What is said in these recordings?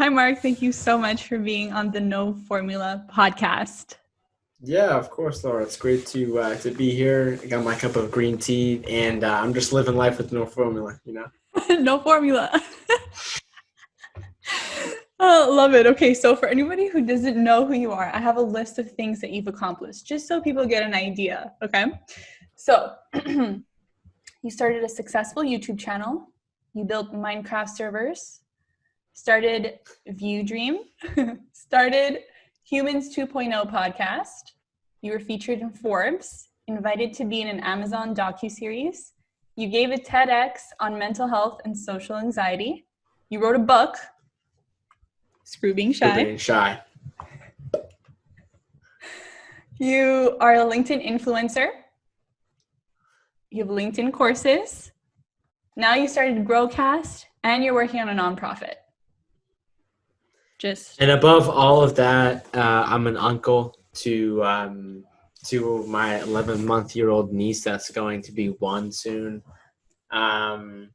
Hi, Mark. Thank you so much for being on the No Formula podcast. Yeah, of course, Laura. It's great to be here. I got my cup of green tea, and I'm just living life with no formula. No formula. Oh, love it. Okay, so for anybody who doesn't know who you are, I have a list of things that you've accomplished, just so people get an idea, okay? So, you started a successful YouTube channel, you built Minecraft servers, started View Dream, started Humans 2.0 podcast, you were featured in Forbes, invited to be in an Amazon docuseries, you gave a TEDx on mental health and social anxiety, you wrote a book, Screw Being For Shy. being shy. You are a LinkedIn influencer. You have LinkedIn courses. Now you started Growcast, and you're working on a nonprofit. And above all of that, I'm an uncle to my 11-month-old niece that's going to be one soon. And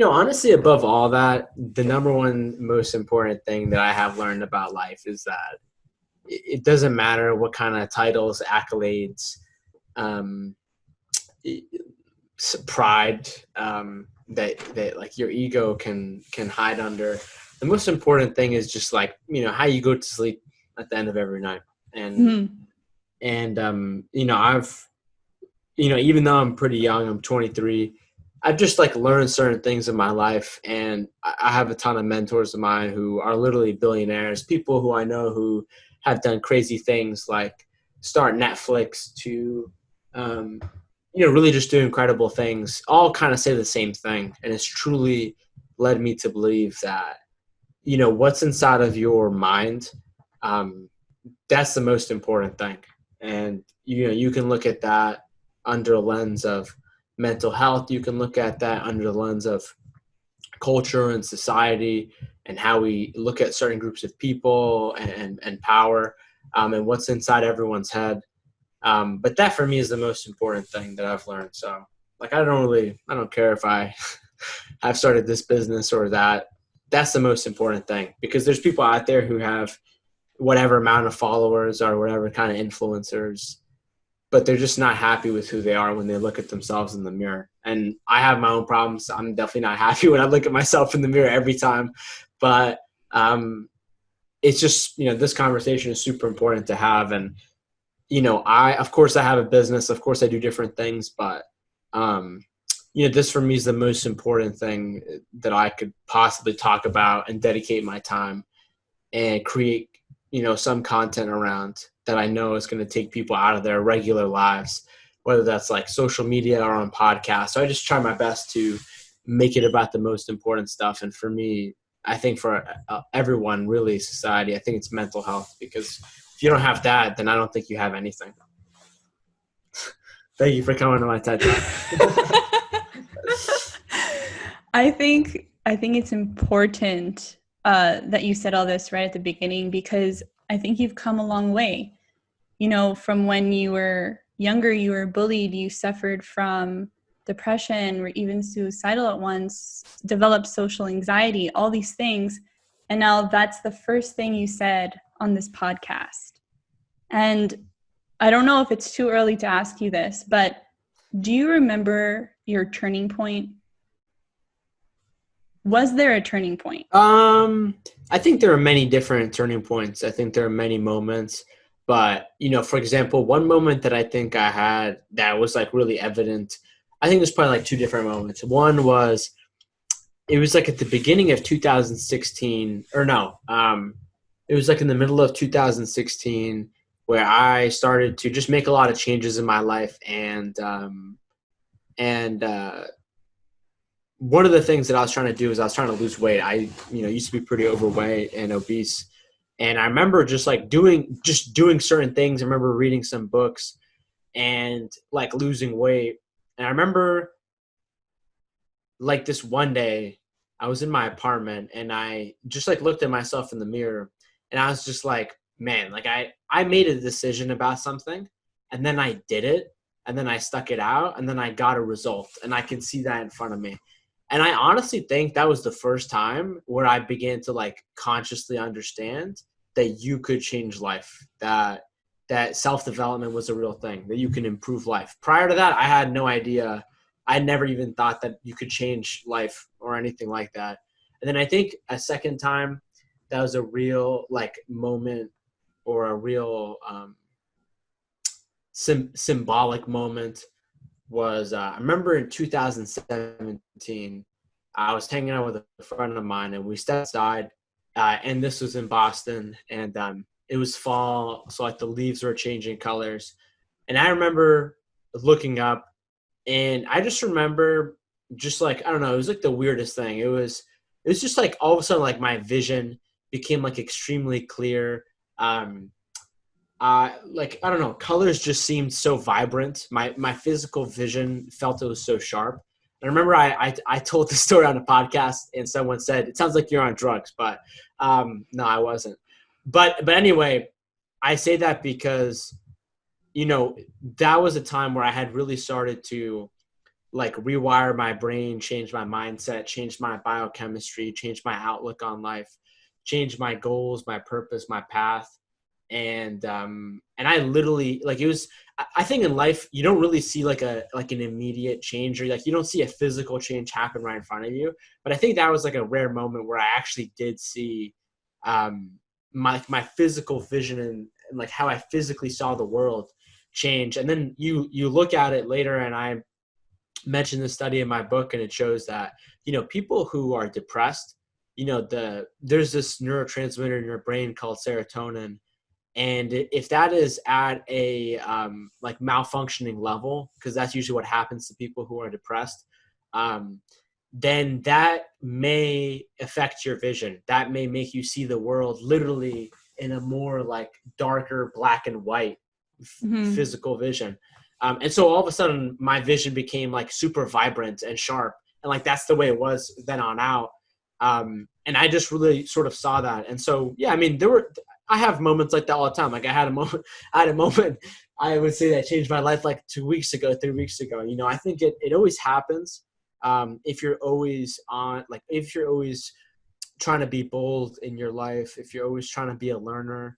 honestly, above all that, the number one most important thing that I have learned about life is that it doesn't matter what kind of titles, accolades, um, pride that like your ego can hide under. The most important thing is just like how you go to sleep at the end of every night. And I've even though I'm pretty young, I'm 23. I've just like learned certain things in my life, and I have a ton of mentors of mine who are literally billionaires, people who I know who have done crazy things like start Netflix to really just do incredible things, all kind of say the same thing. And it's truly led me to believe that, what's inside of your mind, that's the most important thing. And, you can look at that under a lens of mental health. You can look at that under the lens of culture and society and how we look at certain groups of people and power, and what's inside everyone's head. But that for me is the most important thing that I've learned. So like, I don't care if I have started this business or that. That's the most important thing, because there's people out there who have whatever amount of followers or whatever kind of influencers, but they're just not happy with who they are when they look at themselves in the mirror. And I have my own problems. I'm definitely not happy when I look at myself in the mirror every time, but it's just, this conversation is super important to have. And, of course I have a business, of course I do different things, but, this for me is the most important thing that I could possibly talk about and dedicate my time and create, some content around that I know is going to take people out of their regular lives, whether that's like social media or on podcasts. So I just try my best to make it about the most important stuff. And for me, I think for everyone, really, society, I think it's mental health, because if you don't have that, then I don't think you have anything. Thank you for coming to my TED Talk. I think it's important that you said all this right at the beginning, because I think you've come a long way. From when you were younger, you were bullied, you suffered from depression, or even suicidal at once, developed social anxiety, all these things. And now that's the first thing you said on this podcast. And I don't know if it's too early to ask you this, but do you remember your turning point? Was there a turning point? I think there are many different turning points. I think there are many moments, but for example, one moment that I think I had that was like really evident, I think there's probably like two different moments. One was, it was like at the beginning of 2016, or no, it was like in the middle of 2016 where I started to just make a lot of changes in my life. And one of the things that I was trying to do is I was trying to lose weight. I, used to be pretty overweight and obese. And I remember just doing certain things. I remember reading some books and like losing weight. And I remember like this one day I was in my apartment and I just like looked at myself in the mirror and I was just like, man, like I made a decision about something and then I did it and then I stuck it out and then I got a result and I can see that in front of me. And I honestly think that was the first time where I began to like consciously understand that you could change life, that self-development was a real thing, that you can improve life. Prior to that, I had no idea. I never even thought that you could change life or anything like that. And then I think a second time, that was a real like moment or a real symbolic moment was I remember in 2017, I was hanging out with a friend of mine and we stepped outside, and this was in Boston, and it was fall, so like the leaves were changing colors. And I remember looking up, and I just remember just like, I don't know, it was like the weirdest thing. It was just like all of a sudden like my vision became like extremely clear. Like, I don't know, colors just seemed so vibrant. My physical vision felt it was so sharp. I remember I told the story on a podcast and someone said, it sounds like you're on drugs, but no, I wasn't. But anyway, I say that because, you know, that was a time where I had really started to like rewire my brain, change my mindset, change my biochemistry, change my outlook on life, change my goals, my purpose, my path. And I literally like, it was, I think in life, you don't really see like an immediate change, or like, you don't see a physical change happen right in front of you. But I think that was like a rare moment where I actually did see my physical vision and like how I physically saw the world change. And then you look at it later, and I mentioned this study in my book, and it shows that, you know, people who are depressed, you know, there's this neurotransmitter in your brain called serotonin. And if that is at a like malfunctioning level, because that's usually what happens to people who are depressed, then that may affect your vision. That may make you see the world literally in a more like darker black and white physical vision. And so all of a sudden my vision became like super vibrant and sharp. And like, that's the way it was then on out. And I just really sort of saw that. And so, yeah, I mean, I have moments like that all the time. Like I had a moment, I would say that changed my life like 2 weeks ago, 3 weeks ago. You know, I think it always happens. If you're always trying to be bold in your life, if you're always trying to be a learner,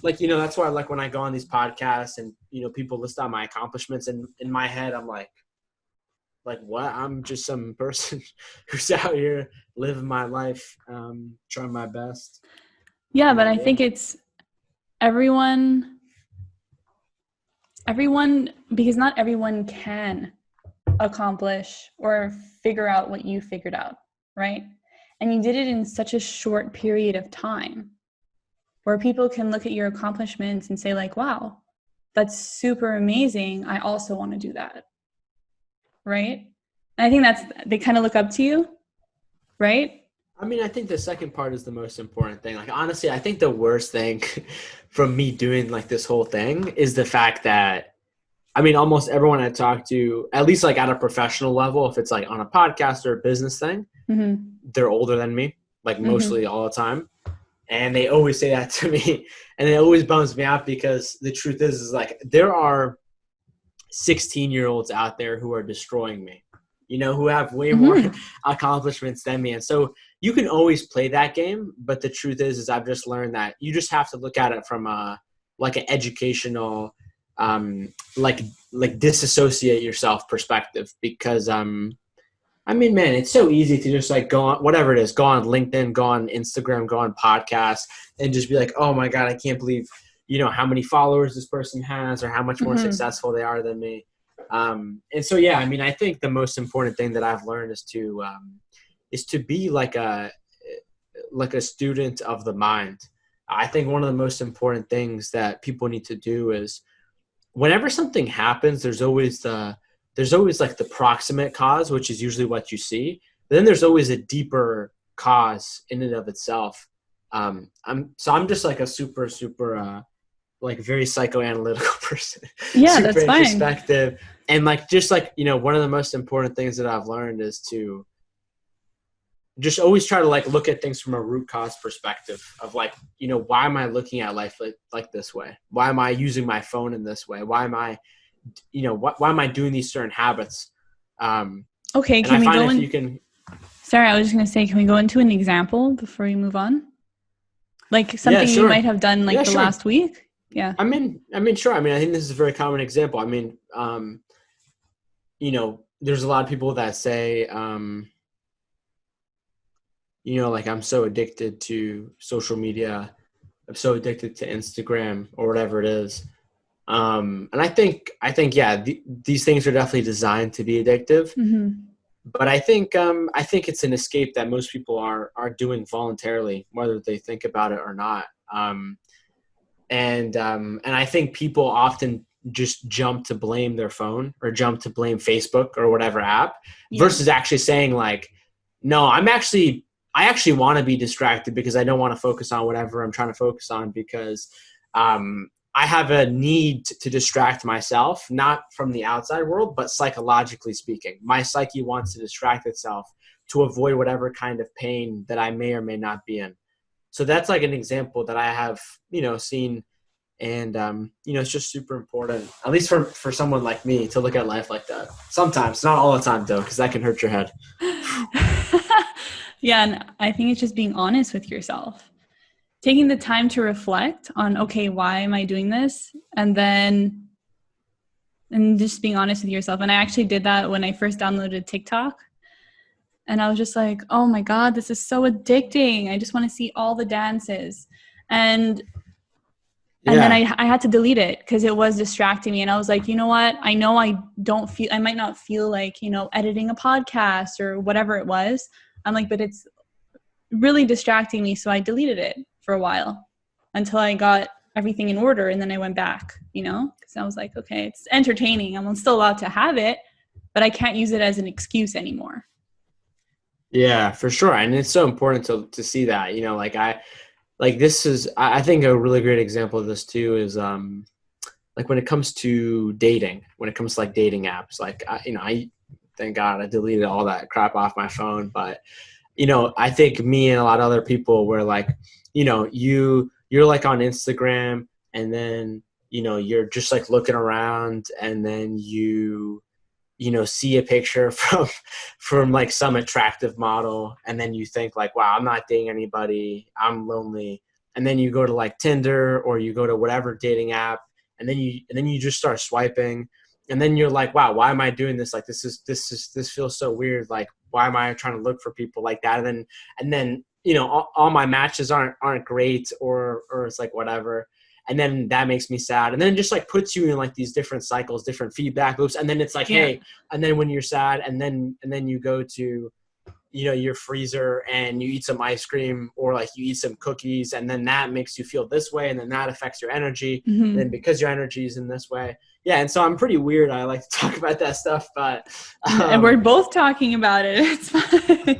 like, you know, that's why I like when I go on these podcasts and, you know, people list out my accomplishments, and in my head, I'm like what? I'm just some person who's out here living my life, trying my best. Yeah, but I think it's everyone, because not everyone can accomplish or figure out what you figured out, right? And you did it in such a short period of time where people can look at your accomplishments and say like, wow, that's super amazing. I also want to do that, right? And I think they kind of look up to you, right? I mean, I think the second part is the most important thing. Like, honestly, I think the worst thing from me doing like this whole thing is the fact that, I mean, almost everyone I talk to, at least like at a professional level, if it's like on a podcast or a business thing, they're older than me, like mostly all the time. And they always say that to me. And it always bums me out, because the truth is like, there are 16-year-olds out there who are destroying me, you know, who have way more accomplishments than me. And so you can always play that game. But the truth is I've just learned that you just have to look at it from like an educational, like disassociate yourself perspective, because, I mean, man, it's so easy to just like go on, whatever it is, go on LinkedIn, go on Instagram, go on podcasts, and just be like, oh my God, I can't believe, you know, how many followers this person has, or how much more successful they are than me. And so, yeah, I mean, I think the most important thing that I've learned is to be like a student of the mind. I think one of the most important things that people need to do is, whenever something happens, there's always like the proximate cause, which is usually what you see. But then there's always a deeper cause in and of itself. I'm just like a super, like very psychoanalytical person. Yeah, super that's fine. Introspective. And like, just like, you know, one of the most important things that I've learned is to just always try to like look at things from a root cause perspective of like, you know, why am I looking at life like this way? Why am I using my phone in this way? Why am I, you know, why am I doing these certain habits? And Okay, And can I we find go if in? you can, Sorry, I was just going to say, can we go into an example before we move on? Like yeah, something you might sure. have done like Yeah, the sure. last week? Yeah. Sure. I mean, I think this is a very common example. I mean, there's a lot of people that say, like I'm so addicted to social media. I'm so addicted to Instagram or whatever it is. And yeah, these things are definitely designed to be addictive. Mm-hmm. But I think it's an escape that most people are doing voluntarily, whether they think about it or not. And I think people often just jump to blame their phone or jump to blame Facebook or whatever app versus actually saying like, no, I actually want to be distracted because I don't want to focus on whatever I'm trying to focus on because I have a need to distract myself, not from the outside world, but psychologically speaking. My psyche wants to distract itself to avoid whatever kind of pain that I may or may not be in. So that's like an example that I have, seen. And, it's just super important, at least for someone like me, to look at life like that. Sometimes, not all the time, though, because that can hurt your head. Yeah, and I think it's just being honest with yourself. Taking the time to reflect on, okay, why am I doing this? And just being honest with yourself. And I actually did that when I first downloaded TikTok. And I was just like, oh my God, this is so addicting. I just want to see all the dances. And then I had to delete it because it was distracting me. And I was like, you know what? I know I might not feel like, editing a podcast or whatever it was. I'm like, but it's really distracting me. So I deleted it for a while until I got everything in order. And then I went back, because I was like, okay, it's entertaining. I'm still allowed to have it, but I can't use it as an excuse anymore. Yeah, for sure. And it's so important to see that, I think a really great example of this too is, like when it comes to dating, when it comes to like dating apps, like, I thank God I deleted all that crap off my phone. But, I think me and a lot of other people were like, you're like on Instagram and then, you're just like looking around and then see a picture from like some attractive model. And then you think like, wow, I'm not dating anybody. I'm lonely. And then you go to like Tinder or you go to whatever dating app and then you just start swiping. And then you're like, wow, why am I doing this? Like, this feels so weird. Like, why am I trying to look for people like that? And then, all my matches aren't great or it's like whatever. And then that makes me sad. And then it just like puts you in like these different cycles, different feedback loops. And then it's like, hey, and then when you're sad and then you go to, your freezer and you eat some ice cream or like you eat some cookies and then that makes you feel this way. And then that affects your energy. Mm-hmm. And then because your energy is in this way. Yeah. And so I'm pretty weird. I like to talk about that stuff, but. And we're both talking about it. It's fine.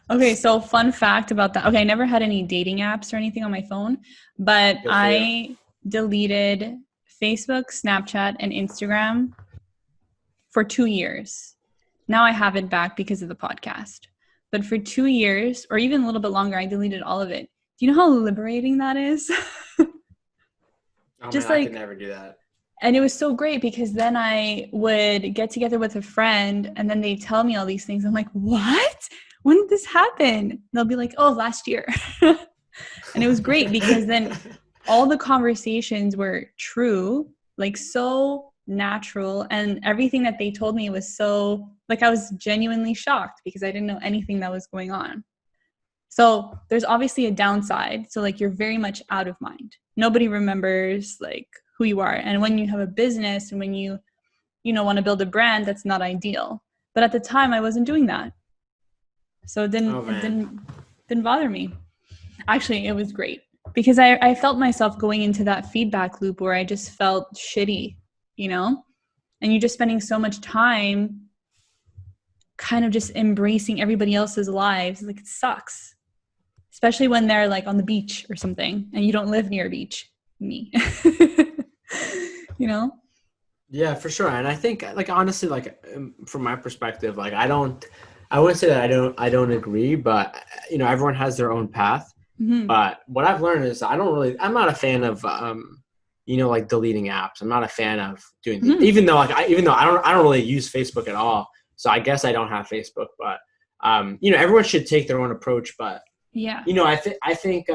Okay, so fun fact about that. Okay, I never had any dating apps or anything on my phone, but I deleted Facebook, Snapchat, and Instagram for 2 years. Now I have it back because of the podcast. But for 2 years, or even a little bit longer, I deleted all of it. Do you know how liberating that is? Just man, I could never do that. And it was so great because then I would get together with a friend and then they tell me all these things. I'm like, what? When did this happen? And they'll be like, oh, last year. And it was great because then all the conversations were true, like so natural. And everything that they told me was so, like I was genuinely shocked because I didn't know anything that was going on. So there's obviously a downside. So like you're very much out of mind. Nobody remembers like who you are. And when you have a business and when you want to build a brand, that's not ideal. But at the time I wasn't doing that. So it didn't bother me. Actually, it was great because I felt myself going into that feedback loop where I just felt shitty, and you're just spending so much time kind of just embracing everybody else's lives. Like it sucks, especially when they're like on the beach or something and you don't live near a beach. Me, Yeah, for sure. And I think like, honestly, like from my perspective, like I wouldn't say that I don't agree, but everyone has their own path. Mm-hmm. But what I've learned is I'm not a fan of, like deleting apps. I'm not a fan of doing even though I don't really use Facebook at all. So I guess I don't have Facebook, but everyone should take their own approach. But yeah, I think,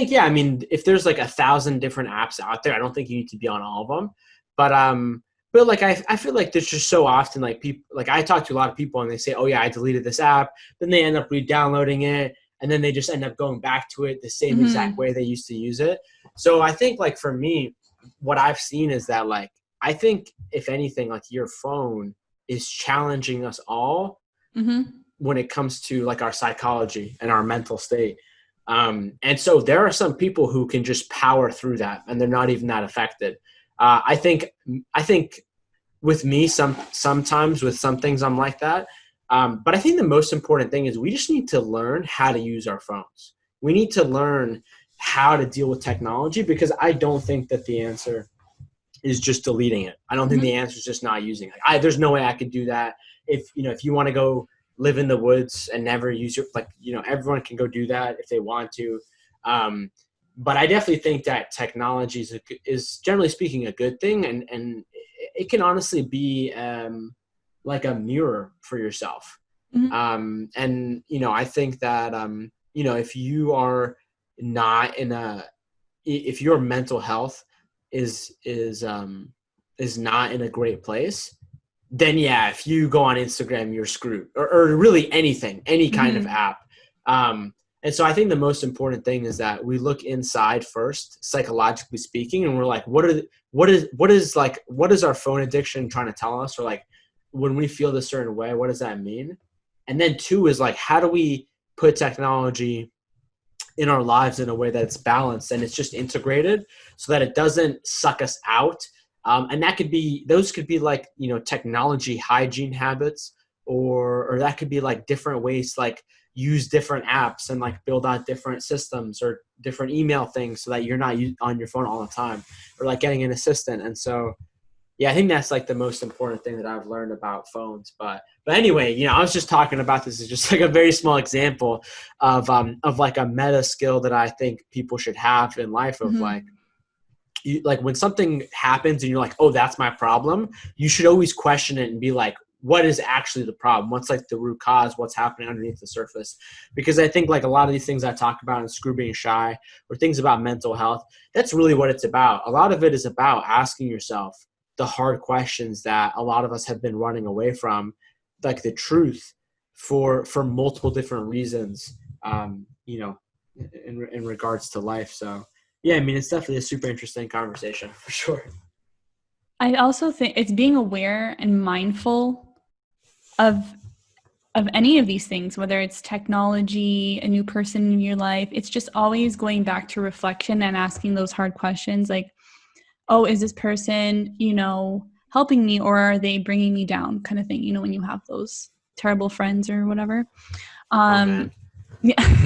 yeah, I mean, if there's like 1,000 different apps out there, I don't think you need to be on all of them. But like, I feel like there's just so often like people, like I talk to a lot of people and they say, oh yeah, I deleted this app. Then they end up re-downloading it. And then they just end up going back to it the same exact way they used to use it. So I think like for me, what I've seen is that like, I think if anything, like your phone is challenging us all when it comes to like our psychology and our mental state. And so there are some people who can just power through that and they're not even that affected. I think with me, sometimes with some things I'm like that. But I think the most important thing is we just need to learn how to use our phones. We need to learn how to deal with technology, because I don't think that the answer is just deleting it. I don't think the answer is just not using it. There's no way I could do that. If you want to go live in the woods and never use your, everyone can go do that if they want to. But I definitely think that technology is generally speaking a good thing. And it can honestly be like a mirror for yourself. And, I think that, if you are not if your mental health is not in a great place, then yeah, if you go on Instagram, you're screwed, or really anything, any kind of app. And so I think the most important thing is that we look inside first, psychologically speaking, and we're like, what is our phone addiction trying to tell us? Or like, when we feel this certain way, what does that mean? And then 2 is like, how do we put technology in our lives in a way that it's balanced and it's just integrated so that it doesn't suck us out. And those could be like, technology hygiene habits, or that could be like different ways, like use different apps and like build out different systems or different email things so that you're not on your phone all the time, or like getting an assistant. And so, yeah, I think that's like the most important thing that I've learned about phones. But anyway, I was just talking about this as just like a very small example of like a meta skill that I think people should have in life of like, when something happens and you're like, oh, that's my problem, you should always question it and be like, what is actually the problem? What's like the root cause? What's happening underneath the surface? Because I think like a lot of these things I talk about in Screw Being Shy, or things about mental health, that's really what it's about. A lot of it is about asking yourself the hard questions that a lot of us have been running away from, like the truth for multiple different reasons, in regards to life. So yeah, I mean, it's definitely a super interesting conversation for sure. I also think it's being aware and mindful of any of these things, whether it's technology, a new person in your life. It's just always going back to reflection and asking those hard questions like, oh, is this person, helping me, or are they bringing me down, kind of thing, when you have those terrible friends or whatever. Yeah.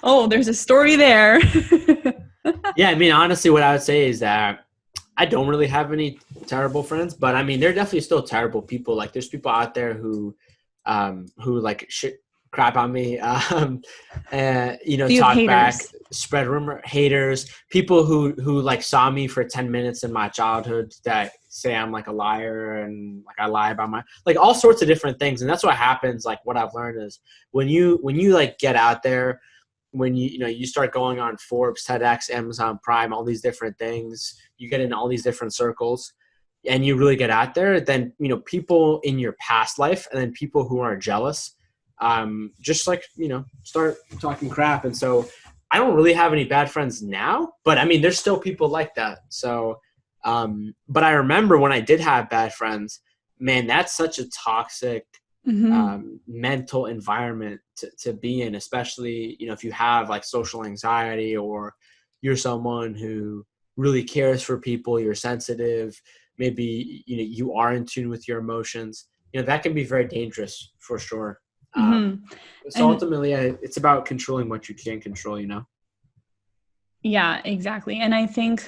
Oh, there's a story there. Yeah, I mean, honestly, what I would say is that I don't really have any terrible friends, but I mean, they're definitely still terrible people. Like, there's people out there who like shit crap on me, talk back, spread rumor, haters, people who like saw me for 10 minutes in my childhood that say I'm like a liar and like I lie about like all sorts of different things. And that's what happens. Like, what I've learned is when you like get out there, when you start going on Forbes, TEDx, Amazon Prime, all these different things, you get in all these different circles and you really get out there, then, people in your past life and then people who are jealous, just like, start talking crap. And so I don't really have any bad friends now, but I mean, there's still people like that. So, but I remember when I did have bad friends, man, that's such a toxic mental environment to be in, especially, if you have like social anxiety, or you're someone who really cares for people, you're sensitive, maybe, you are in tune with your emotions, that can be very dangerous for sure. So ultimately it's about controlling what you can control, Yeah, exactly. And I think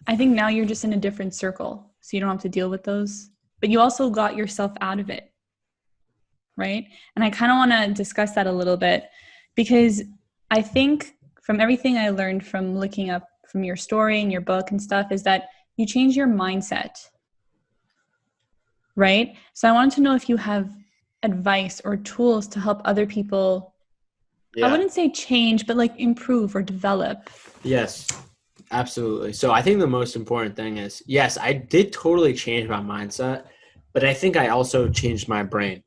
now you're just in a different circle, so you don't have to deal with those, but you also got yourself out of it. Right. And I kind of want to discuss that a little bit, because I think from everything I learned from looking up from your story and your book and stuff is that you change your mindset. right? So I wanted to know if you have advice or tools to help other people, I wouldn't say change, but like improve or develop. Yes, absolutely. So I think the most important thing is, yes, I did totally change my mindset, but I think I also changed my brain.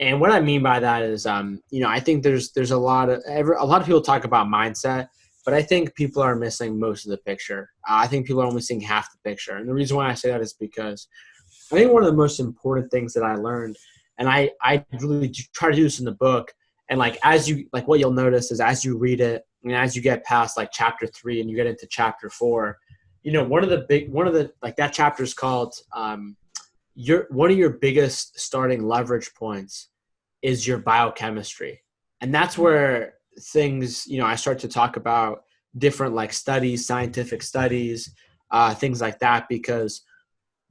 And what I mean by that is, I think there's a lot of people talk about mindset, but I think people are missing most of the picture. I think people are only seeing half the picture. And the reason why I say that is because I think one of the most important things that I learned, and I really try to do this in the book, and like what you'll notice is as you read it and as you get past like chapter 3 and you get into chapter 4, that chapter is called one of your biggest starting leverage points is your biochemistry. And that's where things, I start to talk about different like studies, scientific studies, things like that, because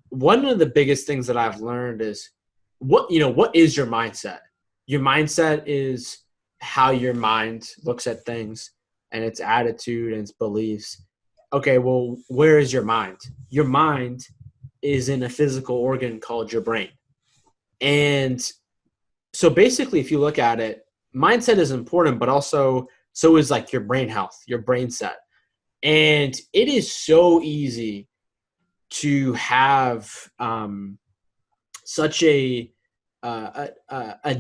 one of the biggest things that I've learned is what is your mindset? Your mindset is how your mind looks at things and its attitude and its beliefs. Okay, well, where is your mind? Your mind is in a physical organ called your brain. And so basically, if you look at it, mindset is important, but also so is like your brain health, your brain set. And it is so easy to have such a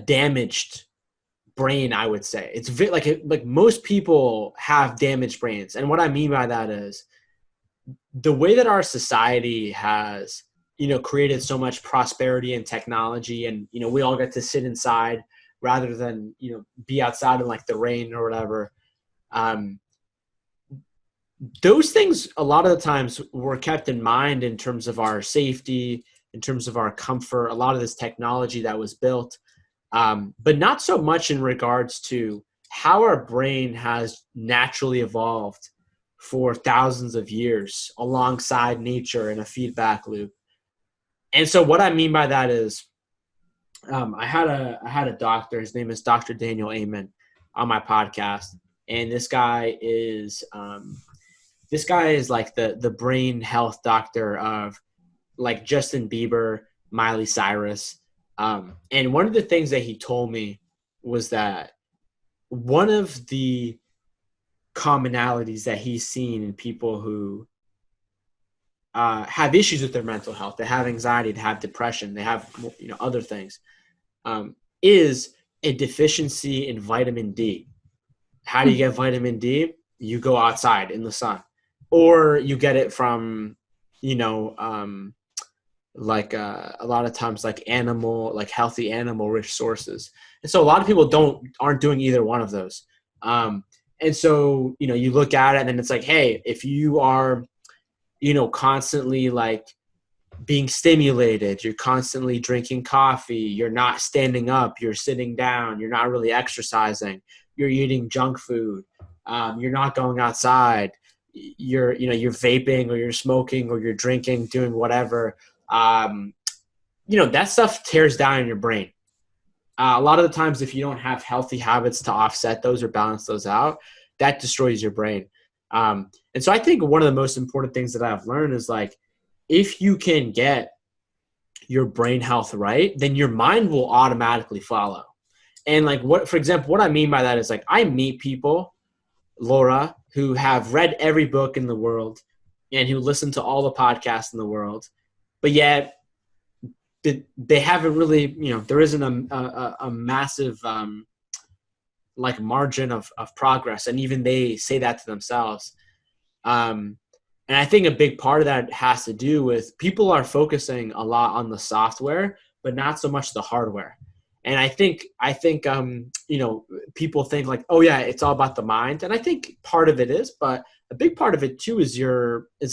damaged brain, I would say. It's like most people have damaged brains. And what I mean by that is the way that our society has, created so much prosperity and technology, and, we all get to sit inside rather than, be outside in like the rain or whatever. Those things a lot of the times were kept in mind in terms of our safety, in terms of our comfort, a lot of this technology that was built, but not so much in regards to how our brain has naturally evolved for thousands of years alongside nature in a feedback loop. And so what I mean by that is I had a doctor, his name is Dr. Daniel Amen, on my podcast. And this guy is like the brain health doctor of like Justin Bieber, Miley Cyrus. And one of the things that he told me was that one of the commonalities that he's seen in people who have issues with their mental health, they have anxiety, they have depression, they have other things, is a deficiency in vitamin D. How do you get vitamin D? You go outside in the sun, or you get it from like a lot of times like healthy animal rich sources. And so a lot of people aren't doing either one of those. And so you look at it and then it's like, hey, if you are constantly like being stimulated, you're constantly drinking coffee, you're not standing up, you're sitting down, you're not really exercising, you're eating junk food, you're not going outside, you're vaping or you're smoking or you're drinking, doing whatever, that stuff tears down in your brain. A lot of the times, if you don't have healthy habits to offset those or balance those out, that destroys your brain. And so I think one of the most important things that I've learned is like, if you can get your brain health right, then your mind will automatically follow. And like for example, what I mean by that is like, I meet people, Laura, who have read every book in the world and who listen to all the podcasts in the world, but yet they haven't really, there isn't a massive like margin of progress. And even they say that to themselves. And I think a big part of that has to do with people are focusing a lot on the software, but not so much the hardware. And I think people think like, oh yeah, it's all about the mind. And I think part of it is, but a big part of it too is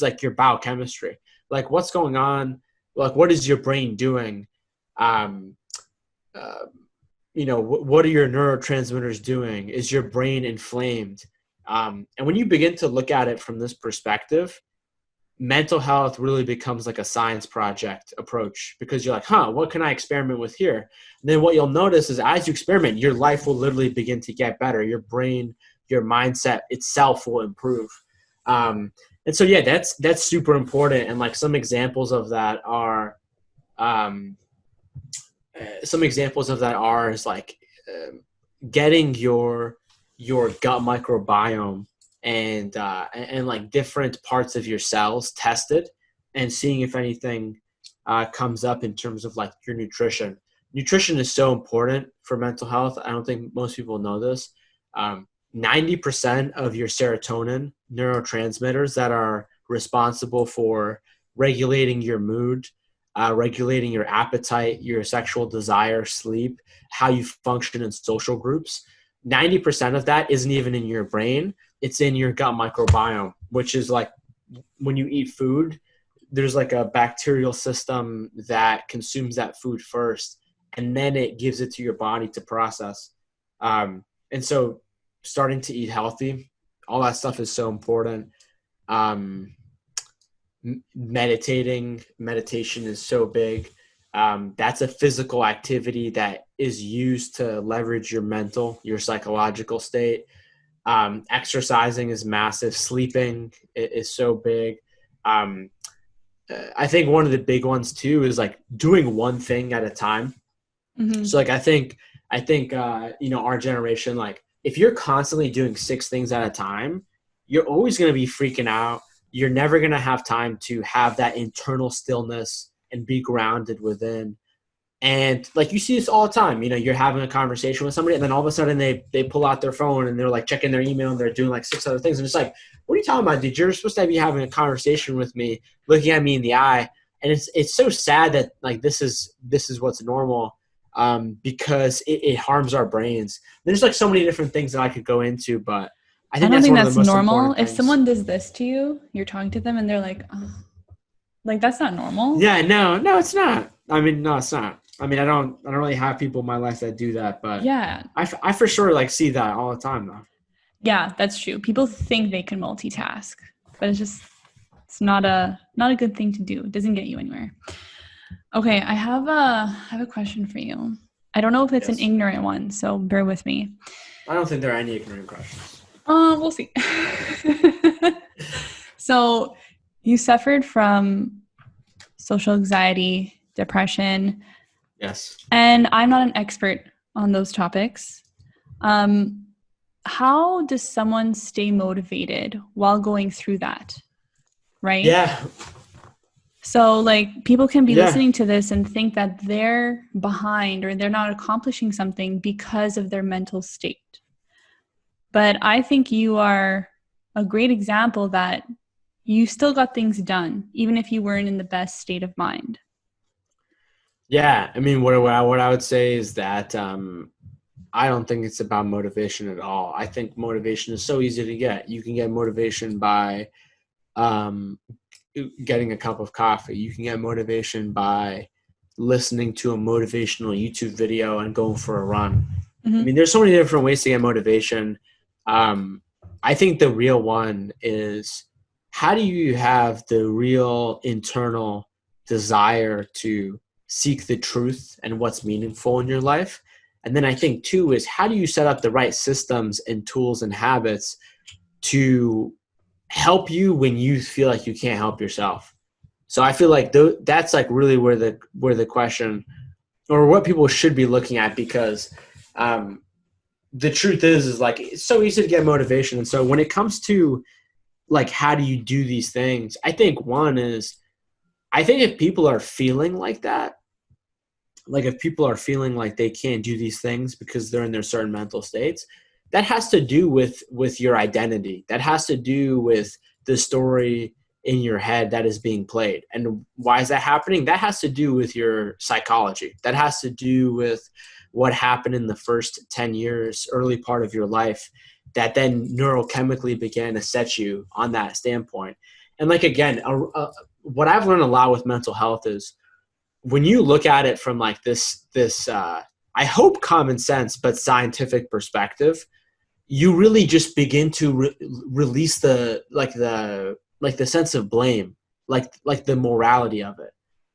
like your biochemistry. Like what's going on? Like what is your brain doing? What are your neurotransmitters doing? Is your brain inflamed? And when you begin to look at it from this perspective, mental health really becomes like a science project approach, because you're like, what can I experiment with here? And then what you'll notice is as you experiment, your life will literally begin to get better. Your brain, your mindset itself will improve. And so, yeah, that's super important. And like some examples of that are, some examples of that are is like getting your gut microbiome and like different parts of your cells tested and seeing if anything comes up in terms of like your nutrition. Nutrition is so important for mental health. I don't think most people know this. 90% of your serotonin neurotransmitters that are responsible for regulating your mood, regulating your appetite, your sexual desire, sleep, how you function in social groups. 90% of that isn't even in your brain. It's in your gut microbiome, which is like when you eat food, there's like a bacterial system that consumes that food first, and then it gives it to your body to process. And so starting to eat healthy, all that stuff is so important. Meditation is so big. That's a physical activity that is used to leverage your mental, your psychological state. Exercising is massive. Sleeping is so big. I think one of the big ones too is like doing one thing at a time. Mm-hmm. So like, I think, our generation, like if you're constantly doing 6 things at a time, you're always going to be freaking out. You're never going to have time to have that internal stillness and be grounded within. And like, you see this all the time, you're having a conversation with somebody and then all of a sudden they pull out their phone and they're like checking their email and they're doing like 6 other things. And it's like, what are you talking about, dude? You're supposed to be having a conversation with me, looking at me in the eye. And it's so sad that like, this is what's normal, because it harms our brains. There's like so many different things that I could go into, but I don't think that's normal. If someone does this to you, you're talking to them and they're like, oh, like that's not normal. Yeah, no, it's not. I mean, no, it's not. I mean, I don't really have people in my life that do that, but yeah, I for sure like see that all the time though. Yeah, that's true. People think they can multitask, but it's not a good thing to do. It doesn't get you anywhere. Okay, I have a question for you. I don't know if it's an ignorant one, so bear with me. I don't think there are any ignorant questions. We'll see. So, you suffered from social anxiety, depression. Yes. And I'm not an expert on those topics. How does someone stay motivated while going through that? Right? Yeah. So like people can be listening to this and think that they're behind or they're not accomplishing something because of their mental state. But I think you are a great example that you still got things done, even if you weren't in the best state of mind. Yeah. I mean, what I would say is that I don't think it's about motivation at all. I think motivation is so easy to get. You can get motivation by getting a cup of coffee. You can get motivation by listening to a motivational YouTube video and going for a run. Mm-hmm. I mean, there's so many different ways to get motivation. I think the real one is, how do you have the real internal desire to seek the truth and what's meaningful in your life? And then I think too is, how do you set up the right systems and tools and habits to help you when you feel like you can't help yourself? So I feel like that's like really where the question, or what people should be looking at, because the truth is like, it's so easy to get motivation. And so when it comes to like, how do you do these things? I think one is, I think if people are feeling like that, like if people are feeling like they can't do these things because they're in their certain mental states, that has to do with your identity. That has to do with the story in your head that is being played. And why is that happening? That has to do with your psychology. That has to do with what happened in the first 10 years, early part of your life, that then neurochemically began to set you on that standpoint. And like, again, what I've learned a lot with mental health is, when you look at it from like this I hope common sense, but scientific perspective, you really just begin to release the sense of blame, like the morality of it.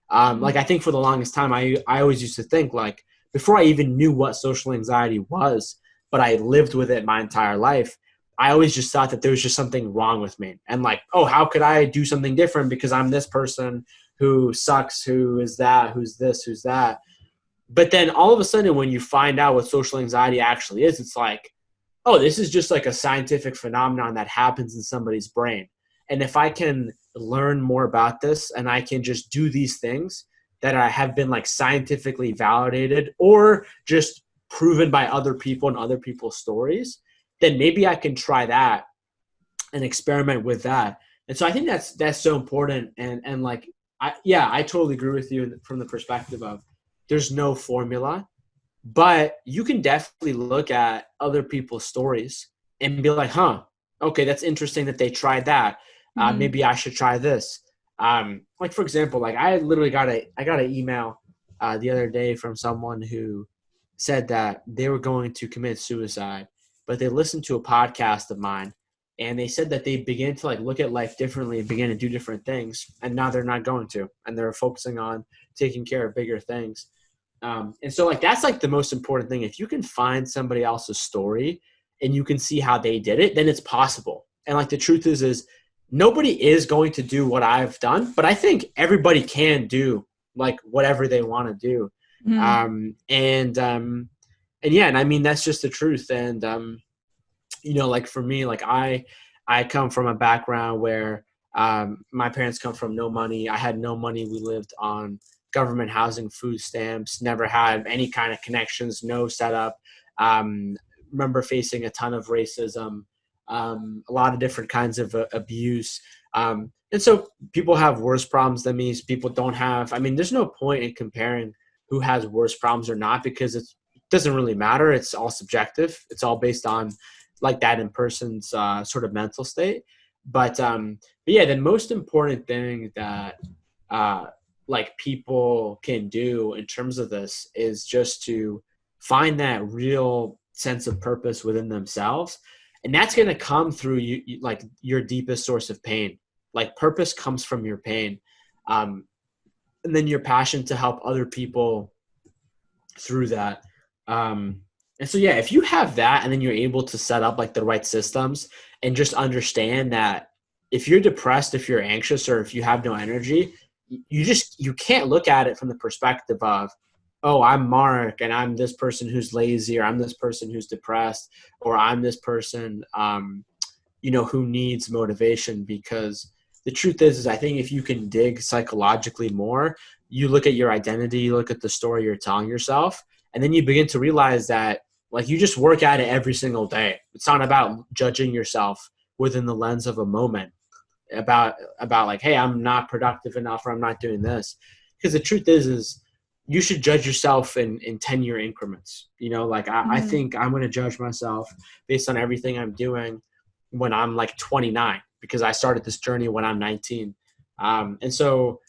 Like I think for the longest time, I always used to think, like, before I even knew what social anxiety was, but I lived with it my entire life, I always just thought that there was just something wrong with me. And like, oh, how could I do something different because I'm this person who sucks, who is that, who's this, who's that. But then all of a sudden, when you find out what social anxiety actually is, it's like, oh, this is just like a scientific phenomenon that happens in somebody's brain. And if I can learn more about this and I can just do these things that I have been like scientifically validated or just proven by other people and other people's stories, then maybe I can try that and experiment with that. And so I think that's so important. And like, I totally agree with you from the perspective of there's no formula, but you can definitely look at other people's stories and be like, huh, okay, that's interesting that they tried that. Maybe I should try this. Like for example, like I literally got an email the other day from someone who said that they were going to commit suicide, but they listened to a podcast of mine, and they said that they began to like look at life differently and began to do different things, and now they're not going to, and they're focusing on taking care of bigger things. And so like that's like the most important thing. If you can find somebody else's story and you can see how they did it, then it's possible. And like the truth is nobody is going to do what I've done, but I think everybody can do like whatever they want to do. And yeah, and I mean, that's just the truth. And, you know, like for me, like I come from a background where, my parents come from no money. I had no money. We lived on government housing, food stamps, never had any kind of connections, no setup. Remember facing a ton of racism, a lot of different kinds of abuse. And so people have worse problems than me. People don't have, I mean, there's no point in comparing who has worse problems or not, because it doesn't really matter. It's all subjective. It's all based on like that in person's sort of mental state. But yeah, the most important thing that like people can do in terms of this is just to find that real sense of purpose within themselves. And that's going to come through you, like your deepest source of pain. Like purpose comes from your pain. And then your passion to help other people through that. And so, yeah, if you have that and then you're able to set up like the right systems and just understand that if you're depressed, if you're anxious, or if you have no energy, you can't look at it from the perspective of, oh, I'm Mark and I'm this person who's lazy, or I'm this person who's depressed, or I'm this person, you know, who needs motivation. Because the truth is I think if you can dig psychologically more, you look at your identity, you look at the story you're telling yourself, and then you begin to realize that like you just work at it every single day. It's not about judging yourself within the lens of a moment about like, hey, I'm not productive enough, or I'm not doing this. Because the truth is you should judge yourself in 10-year increments. You know, like I think I'm going to judge myself based on everything I'm doing when I'm like 29, because I started this journey when I'm 19. And so,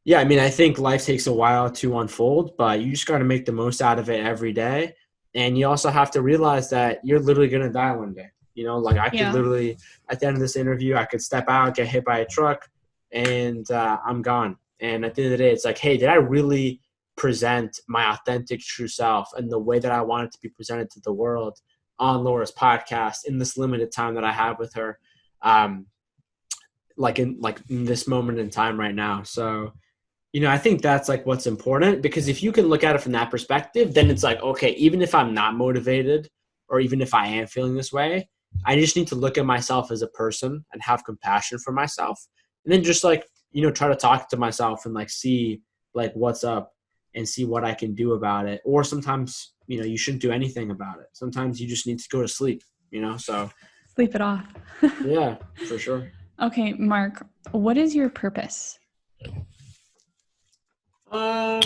yeah, I mean, I think life takes a while to unfold, but you just got to make the most out of it every day. And you also have to realize that you're literally going to die one day. You know, like I could literally, at the end of this interview, I could step out, get hit by a truck, and I'm gone. And at the end of the day, it's like, hey, did I really present my authentic true self and the way that I wanted to be presented to the world on Laura's podcast in this limited time that I have with her, like in this moment in time right now. So, you know, I think that's like what's important, because if you can look at it from that perspective, then it's like, okay, even if I'm not motivated, or even if I am feeling this way, I just need to look at myself as a person and have compassion for myself. And then just like, you know, try to talk to myself and like see like what's up and see what I can do about it. Or sometimes, you know, you shouldn't do anything about it. Sometimes you just need to go to sleep, you know, so. Sleep it off. Yeah, for sure. Okay, Mark, what is your purpose? So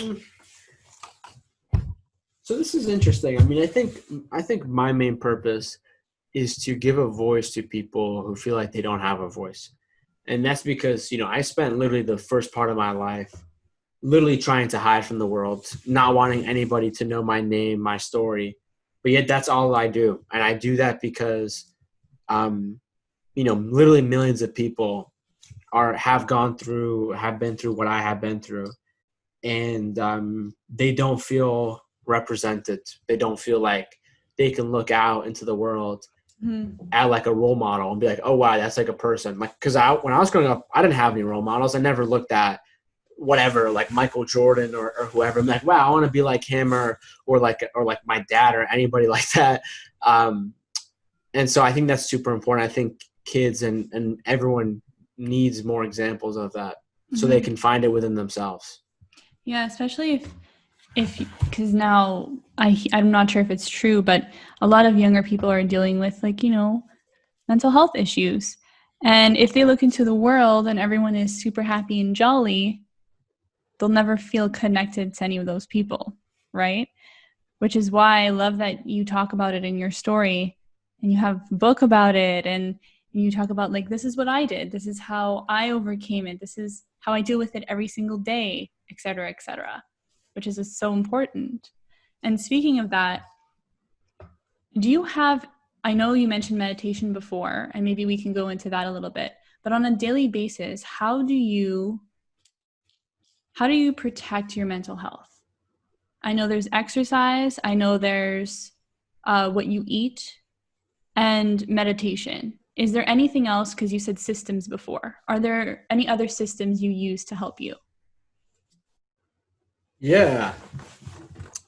this is interesting. I mean, I think my main purpose is to give a voice to people who feel like they don't have a voice. And that's because, you know, I spent literally the first part of my life literally trying to hide from the world, not wanting anybody to know my name, my story. But yet that's all I do. And I do that because, you know, literally millions of people have been through what I have been through. And they don't feel represented. They don't feel like they can look out into the world at like a role model and be like, oh wow, that's like a person. Like, because when I was growing up, I didn't have any role models. I never looked at whatever, like Michael Jordan or whoever. I'm like, wow, I want to be like him or like my dad or anybody like that. And so I think that's super important. I think kids and everyone needs more examples of that so they can find it within themselves. Yeah, especially if because now I'm not sure if it's true, but a lot of younger people are dealing with like, mental health issues. And if they look into the world and everyone is super happy and jolly, they'll never feel connected to any of those people, right? Which is why I love that you talk about it in your story and you have a book about it and you talk about like, this is what I did. This is how I overcame it. This is how I deal with it every single day, et cetera, which is so important. And speaking of that, I know you mentioned meditation before, and maybe we can go into that a little bit, but on a daily basis, how do you protect your mental health? I know there's exercise. I know there's what you eat and meditation. Is there anything else? Because you said systems before. Are there any other systems you use to help you? Yeah.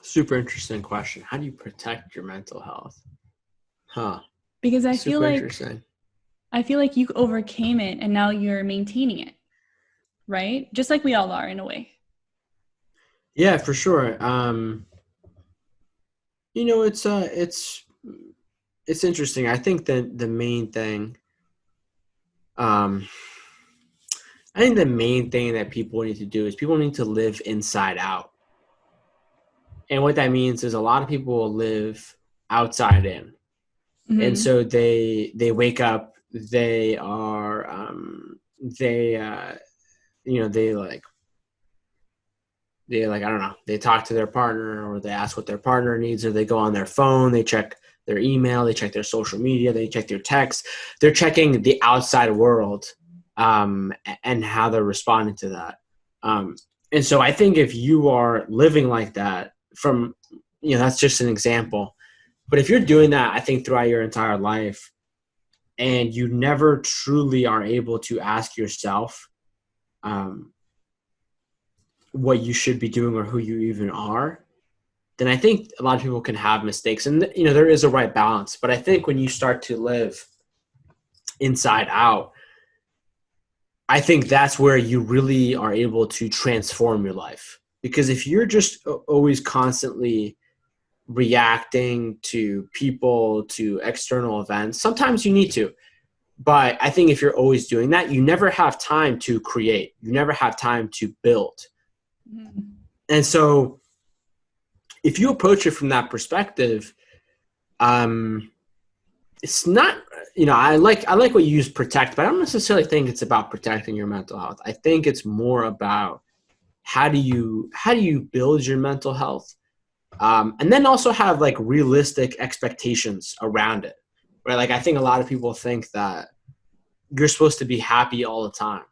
Super interesting question. How do you protect your mental health? Huh. Because I Super interesting. feel like you overcame it and now you're maintaining it, right? Just like we all are in a way. Yeah, for sure. It's interesting. I think that the main thing, that people need to do is people need to live inside out. And what that means is a lot of people will live outside in. Mm-hmm. And so they wake up, they are, they I don't know, they talk to their partner or they ask what their partner needs, or they go on their phone, they check their email, they check their social media, they check their texts. They're checking the outside world and how they're responding to that. And so I think if you are living like that that's just an example. But if you're doing that, I think throughout your entire life and you never truly are able to ask yourself what you should be doing or who you even are, then I think a lot of people can have mistakes. And, there is a right balance. But I think when you start to live inside out, I think that's where you really are able to transform your life. Because if you're just always constantly reacting to people, to external events, sometimes you need to. But I think if you're always doing that, you never have time to create. You never have time to build. Mm-hmm. And so if you approach it from that perspective, it's not, I like what you use protect, but I don't necessarily think it's about protecting your mental health. I think it's more about how do you build your mental health, and then also have like realistic expectations around it, right? Like I think a lot of people think that you're supposed to be happy all the time,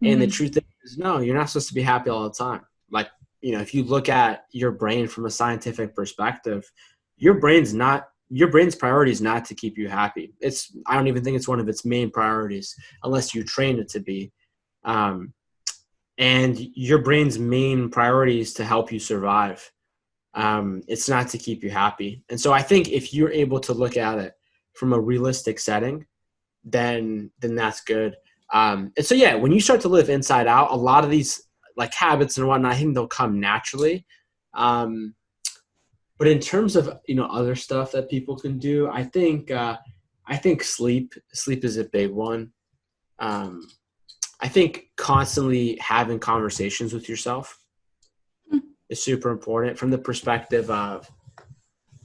and the truth is, no, you're not supposed to be happy all the time. Like if you look at your brain from a scientific perspective, your brain's priority is not to keep you happy. I don't even think it's one of its main priorities unless you train it to be. And your brain's main priority is to help you survive. It's not to keep you happy. And so I think if you're able to look at it from a realistic setting, then that's good. And so, yeah, when you start to live inside out, a lot of these like habits and whatnot, I think they'll come naturally. But in terms of, other stuff that people can do, I think sleep is a big one. I think constantly having conversations with yourself is super important from the perspective of,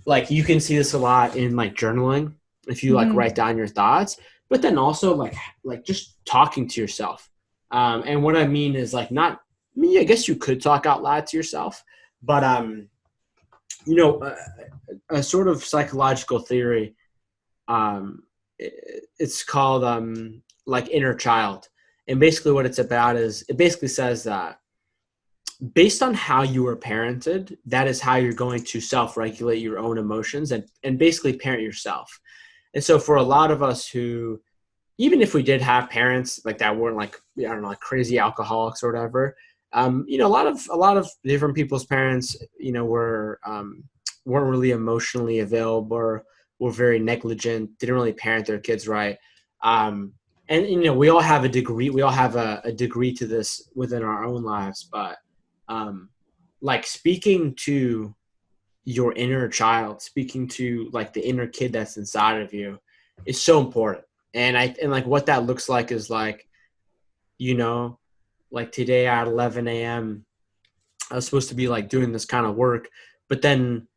like, you can see this a lot in like journaling, if you like write down your thoughts, but then also like just talking to yourself. And what I mean is like I guess you could talk out loud to yourself, but a sort of psychological theory, it's called like inner child. And basically what it's about is it basically says that based on how you were parented, that is how you're going to self-regulate your own emotions and basically parent yourself. And so for a lot of us who, even if we did have parents like that weren't like, I don't know, like crazy alcoholics or whatever, A lot of different people's parents, weren't really emotionally available, or were very negligent, didn't really parent their kids right. And we all have a degree. We all have a degree to this within our own lives. But like speaking to your inner child, speaking to like the inner kid that's inside of you, is so important. And like what that looks like is like, like today at 11 a.m. I was supposed to be like doing this kind of work, but then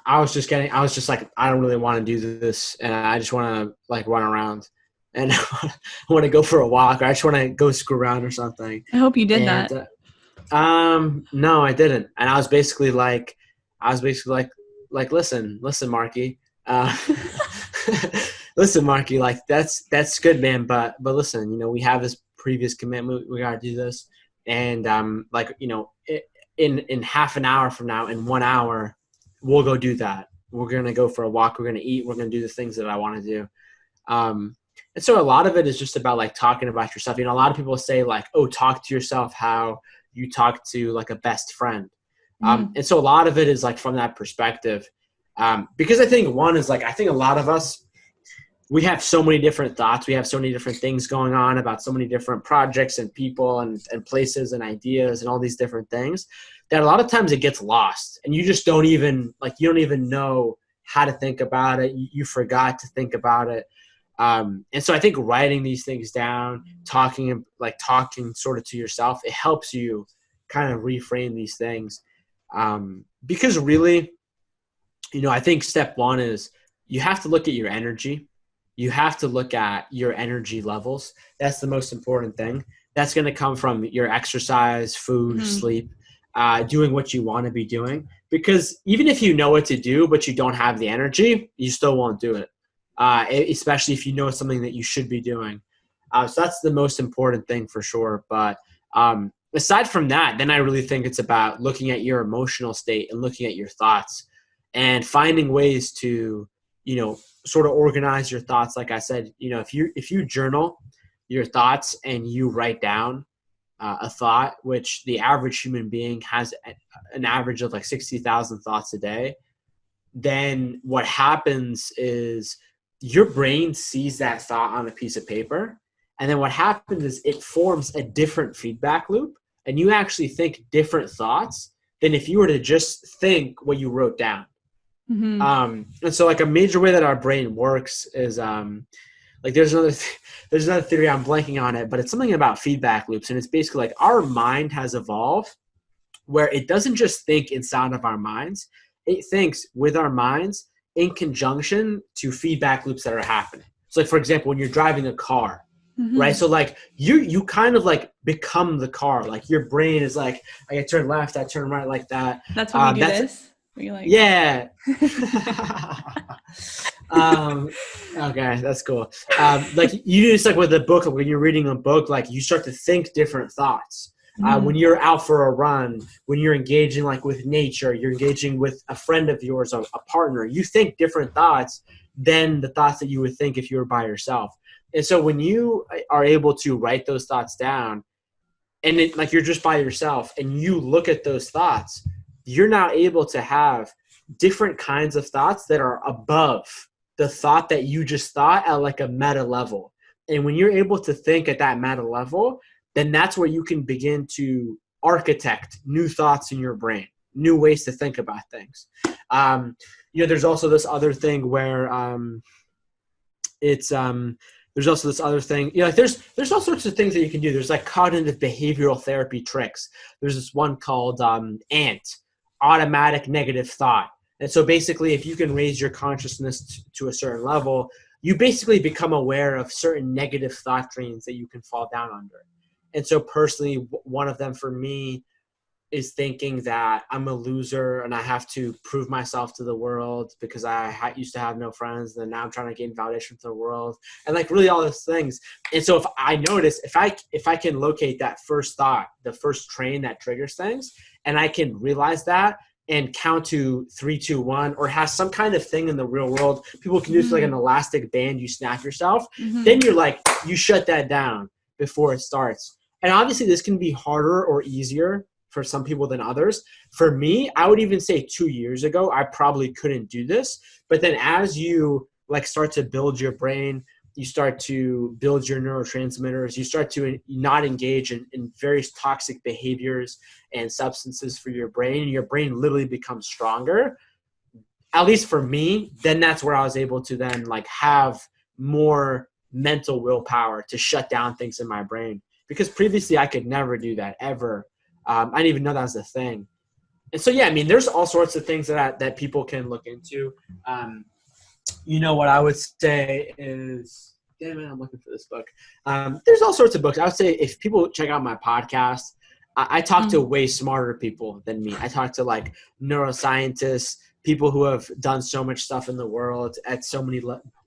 I was just like, I don't really want to do this, and I just want to like run around, and I want to go for a walk, or I just want to go screw around or something. I hope you did that. No, I didn't. And I was basically like, listen, Marky, listen, Marky, like that's good, man. But listen, we have this previous commitment. We got to do this. And in half an hour from now, in 1 hour, we'll go do that. We're going to go for a walk. We're going to eat. We're going to do the things that I want to do. And so a lot of it is just about like talking about yourself. A lot of people say like, oh, talk to yourself how you talk to like a best friend. And so a lot of it is like from that perspective. Because I think one is like, I think a lot of us, we have so many different thoughts. We have so many different things going on about so many different projects and people and places and ideas and all these different things, that a lot of times it gets lost, and you just don't even know how to think about it. You forgot to think about it. And so I think writing these things down, talking sort of to yourself, it helps you kind of reframe these things. Because really, I think step one is you have to look at your energy. You have to look at your energy levels. That's the most important thing. That's going to come from your exercise, food, sleep, doing what you want to be doing. Because even if you know what to do, but you don't have the energy, you still won't do it. Especially if you know something that you should be doing. So that's the most important thing for sure. But aside from that, then I really think it's about looking at your emotional state and looking at your thoughts and finding ways to, sort of organize your thoughts. Like I said, if you journal your thoughts and you write down a thought, which the average human being has an average of like 60,000 thoughts a day, then what happens is your brain sees that thought on a piece of paper. And then what happens is it forms a different feedback loop, and you actually think different thoughts than if you were to just think what you wrote down. And so like a major way that our brain works is like there's another theory, I'm blanking on it, but it's something about feedback loops. And it's basically like our mind has evolved where it doesn't just think inside of our minds. It thinks with our minds in conjunction to feedback loops that are happening. So like, for example, when you're driving a car, right? So like you kind of like become the car. Like your brain is like, I turn left, I turn right, like that. That's when you do this? Like... Yeah. Okay, that's cool. Like you do this like with a book, like when you're reading a book, like you start to think different thoughts. When you're out for a run, when you're engaging like with nature, you're engaging with a friend of yours, a partner, you think different thoughts than the thoughts that you would think if you were by yourself. And so when you are able to write those thoughts down and it, like you're just by yourself and you look at those thoughts, you're now able to have different kinds of thoughts that are above the thought that you just thought at like a meta level. And when you're able to think at that meta level, then that's where you can begin to architect new thoughts in your brain, new ways to think about things. There's also this other thing where there's also this other thing, like there's all sorts of things that you can do. There's like cognitive behavioral therapy tricks. There's this one called ANT, automatic negative thought. And so basically, if you can raise your consciousness to a certain level, you basically become aware of certain negative thought trains that you can fall down under. And so personally, one of them for me is thinking that I'm a loser and I have to prove myself to the world because I used to have no friends and now I'm trying to gain validation from the world and like really all those things. And so if I notice, if I can locate that first thought, the first train that triggers things, and I can realize that and count to 3, 2, 1, or has some kind of thing in the real world, people can use like an elastic band, you snap yourself, then you're like, you shut that down before it starts. And obviously this can be harder or easier for some people than others. For me, I would even say 2 years ago, I probably couldn't do this. But then as you like start to build your brain, you start to build your neurotransmitters, you start to not engage in various toxic behaviors and substances for your brain, and your brain literally becomes stronger. At least for me, then that's where I was able to then like have more mental willpower to shut down things in my brain. Because previously I could never do that ever. I didn't even know that was a thing. And so, yeah, I mean, there's all sorts of things that people can look into. What I would say is, damn it, I'm looking for this book. There's all sorts of books. I would say if people check out my podcast, I talk to way smarter people than me. I talk to like neuroscientists, people who have done so much stuff in the world at so many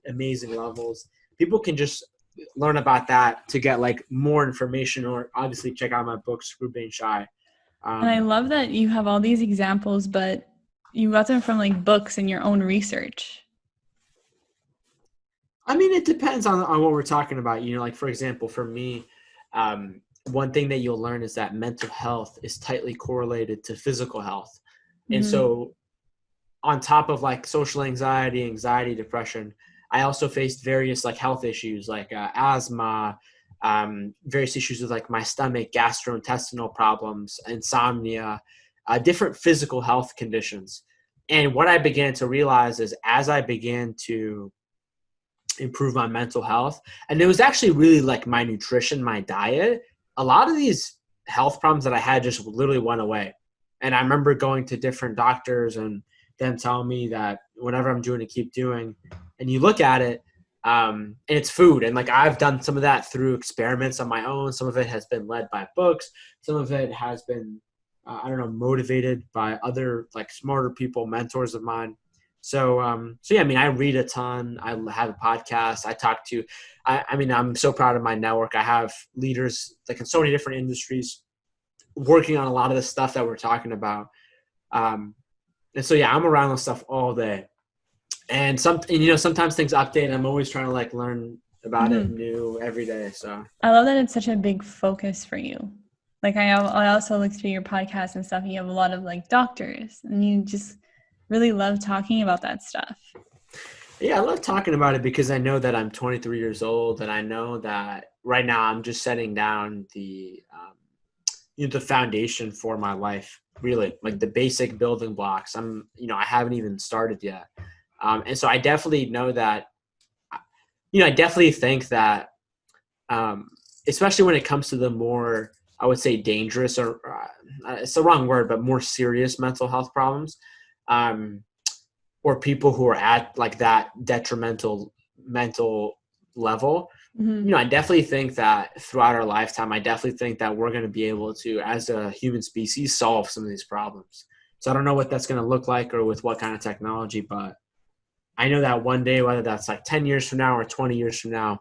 amazing levels. People can just learn about that to get like more information, or obviously check out my book, Screw Being Shy. And I love that you have all these examples, but you got them from like books and your own research. I mean, it depends on what we're talking about. Like for example, for me, one thing that you'll learn is that mental health is tightly correlated to physical health. And so on top of like social anxiety, depression, I also faced various like health issues like asthma, various issues with like my stomach, gastrointestinal problems, insomnia, different physical health conditions. And what I began to realize is as I began to improve my mental health, and it was actually really like my nutrition, my diet, a lot of these health problems that I had just literally went away. And I remember going to different doctors and them telling me that whatever I'm doing to keep doing. And you look at it, and it's food. And like I've done some of that through experiments on my own. Some of it has been led by books. Some of it has been, motivated by other like smarter people, mentors of mine. So yeah, I mean, I read a ton. I have a podcast. I talk to, I'm so proud of my network. I have leaders like in so many different industries working on a lot of the stuff that we're talking about. And so, yeah, I'm around this stuff all day. And sometimes things update. I'm always trying to like learn about it new every day. So I love that it's such a big focus for you. Like I also look through your podcast and stuff. And you have a lot of like doctors, and you just really love talking about that stuff. Yeah, I love talking about it because I know that I'm 23 years old, and I know that right now I'm just setting down the foundation for my life, really, like the basic building blocks. I haven't even started yet. And so I definitely know that, I definitely think that, especially when it comes to the more, I would say dangerous or it's the wrong word, but more serious mental health problems, or people who are at like that detrimental mental level, I definitely think that throughout our lifetime, I definitely think that we're going to be able to, as a human species, solve some of these problems. So I don't know what that's going to look like or with what kind of technology, but I know that one day, whether that's like 10 years from now or 20 years from now,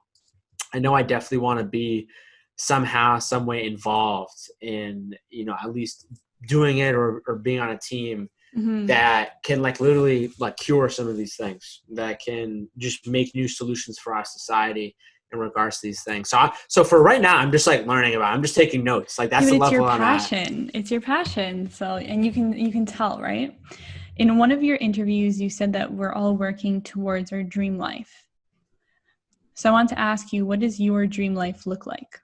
I know I definitely want to be somehow, some way involved in, at least doing it or being on a team that can like literally like cure some of these things, that can just make new solutions for our society in regards to these things. So for right now, I'm just like learning about it. I'm just taking notes. Like that's the level I'm at. It's your passion. So, and you can tell, right? In one of your interviews, you said that we're all working towards our dream life. So I want to ask you, what does your dream life look like?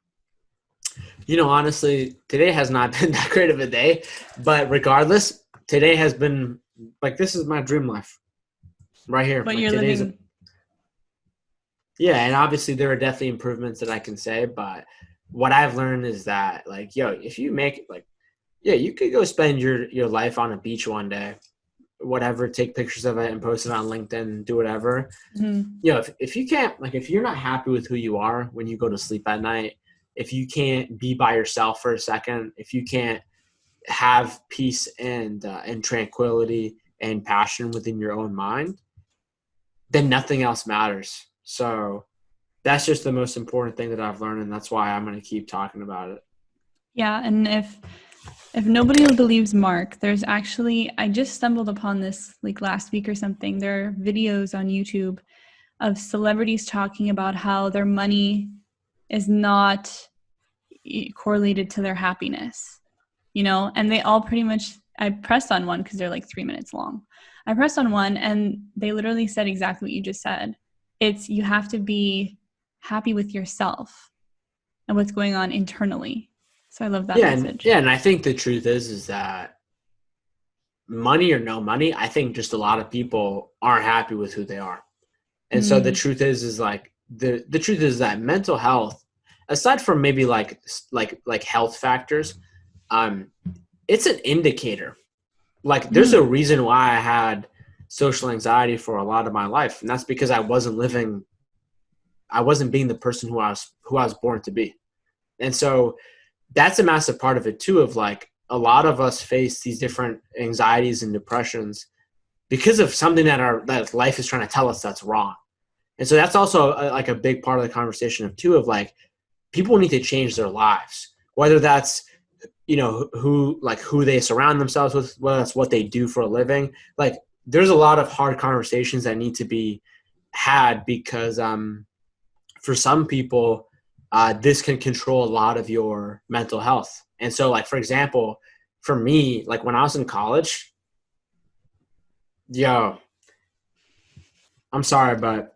Honestly, today has not been that great of a day, but regardless, today has been like, this is my dream life right here. But like you're living. Yeah. And obviously there are definitely improvements that I can say, but what I've learned is that like, if you make it like, you could go spend your life on a beach one day, whatever, take pictures of it and post it on LinkedIn, do whatever. If you can't, like, if you're not happy with who you are when you go to sleep at night, if you can't be by yourself for a second, if you can't have peace and tranquility and passion within your own mind, then nothing else matters. So that's just the most important thing that I've learned, and that's why I'm going to keep talking about it. Yeah, and if nobody believes Mark, there's actually, I just stumbled upon this like last week or something. There are videos on YouTube of celebrities talking about how their money is not, correlated to their happiness, you know, and they all pretty much, I pressed on one because they're like 3 minutes long. I pressed on one and they literally said exactly what you just said. It's, you have to be happy with yourself and what's going on internally. So I love that message. And I think the truth is that money or no money, I think just a lot of people aren't happy with who they are. And so the truth is like, the truth is that mental health, aside from maybe like health factors, it's an indicator. Like there's a reason why I had social anxiety for a lot of my life. And that's because I wasn't being the person who I was born to be. And so that's a massive part of it too, of like a lot of us face these different anxieties and depressions because of something that life is trying to tell us that's wrong. And so that's also like a big part of the conversation of like people need to change their lives, whether that's, you know, who they surround themselves with, whether that's what they do for a living. Like there's a lot of hard conversations that need to be had because for some people, this can control a lot of your mental health. And so like, for example, for me, like when I was in college, I'm sorry, but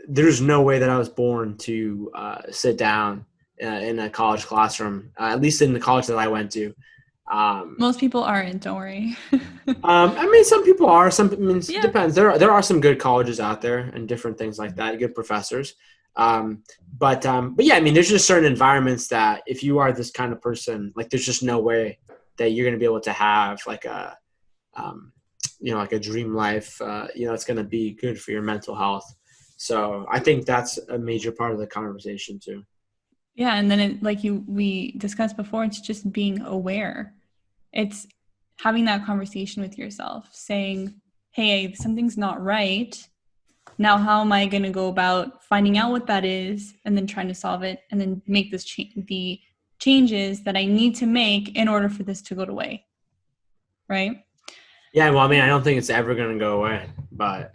there's no way that I was born to sit down in a college classroom, at least in the college that I went to. Most people aren't, don't worry. I mean, some people are. It depends. There are some good colleges out there and different things like that, good professors. But yeah, I mean, there's just certain environments that if you are this kind of person, like there's just no way that you're going to be able to have like a, like a dream life, it's going to be good for your mental health. So I think that's a major part of the conversation too. Yeah. And then we discussed before, it's just being aware. It's having that conversation with yourself saying, hey, something's not right. Now, how am I going to go about finding out what that is and then trying to solve it and then make the changes that I need to make in order for this to go away? Right? Yeah, well, I mean, I don't think it's ever going to go away, but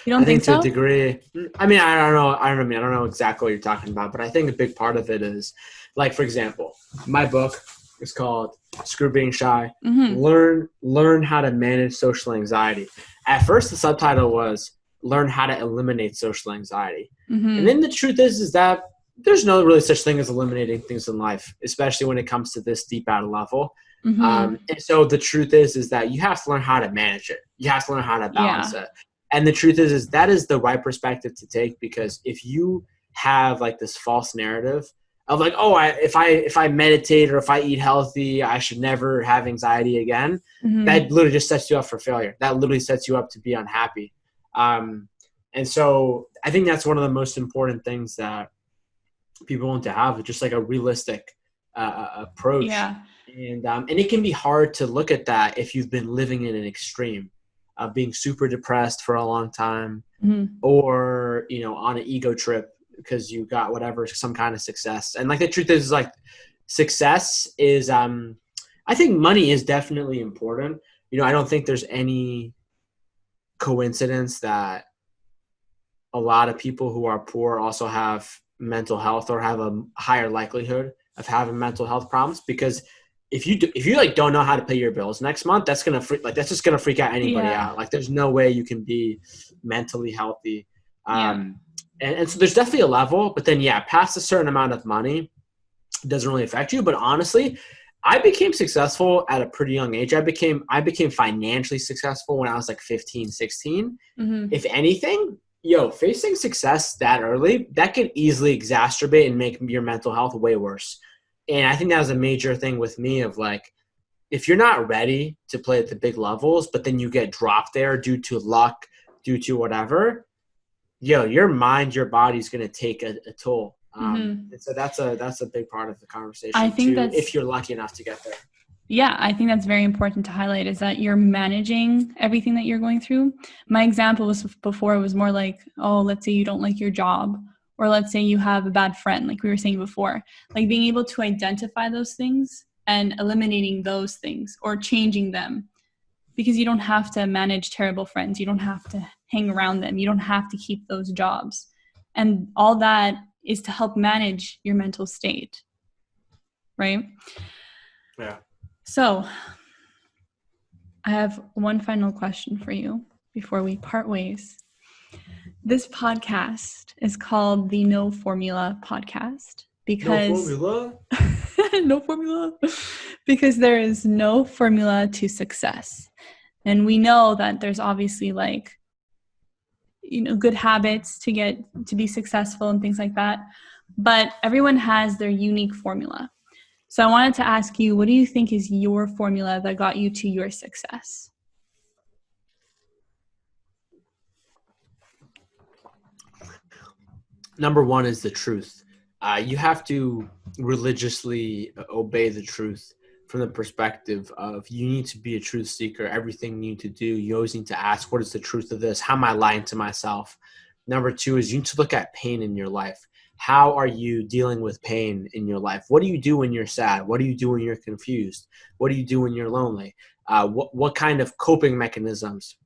you don't think so? To a degree, I mean, I don't know. I don't know exactly what you're talking about, but I think a big part of it is, like, for example, my book is called Screw Being Shy. Learn how to manage social anxiety. At first, the subtitle was Learn how to eliminate social anxiety. And then the truth is that there's no really such thing as eliminating things in life, especially when it comes to this deep at a level. And so the truth is that you have to learn how to manage it. You have to learn how to balance it. And the truth is that is the right perspective to take, because if you have like this false narrative of like, oh, if I meditate or if I eat healthy, I should never have anxiety again, that literally just sets you up for failure. That literally sets you up to be unhappy. And so I think that's one of the most important things that people want to have, just like a realistic approach. Yeah. And it can be hard to look at that if you've been living in an extreme of being super depressed for a long time, or, on an ego trip because you got some kind of success. And like the truth is like success is, I think money is definitely important. I don't think there's any coincidence that a lot of people who are poor also have mental health or have a higher likelihood of having mental health problems, because if you like don't know how to pay your bills next month, that's just gonna freak out anybody out. Like there's no way you can be mentally healthy. And so there's definitely a level, but then past a certain amount of money, it doesn't really affect you. But honestly, I became successful at a pretty young age. I became financially successful when I was like 15, 16. If anything, facing success that early, that could easily exacerbate and make your mental health way worse. And I think that was a major thing with me of like, if you're not ready to play at the big levels, but then you get dropped there due to luck, due to whatever, your mind, your body's going to take a toll. And so that's a big part of the conversation. I think if you're lucky enough to get there. Yeah, I think that's very important to highlight, is that you're managing everything that you're going through. My example was more like, oh, let's say you don't like your job, or let's say you have a bad friend, like we were saying before, like being able to identify those things and eliminating those things or changing them, because you don't have to manage terrible friends. You don't have to hang around them. You don't have to keep those jobs. And all that is to help manage your mental state, right? Yeah. So I have one final question for you before we part ways. This podcast is called the No Formula Podcast because no formula, because there is no formula to success. And we know that there's obviously good habits to be successful and things like that. But everyone has their unique formula. So I wanted to ask you, what do you think is your formula that got you to your success? Number one is the truth. You have to religiously obey the truth from the perspective of you need to be a truth seeker. Everything you need to do, you always need to ask, what is the truth of this? How am I lying to myself? Number two is you need to look at pain in your life. How are you dealing with pain in your life? What do you do when you're sad? What do you do when you're confused? What do you do when you're lonely? What kind of coping mechanisms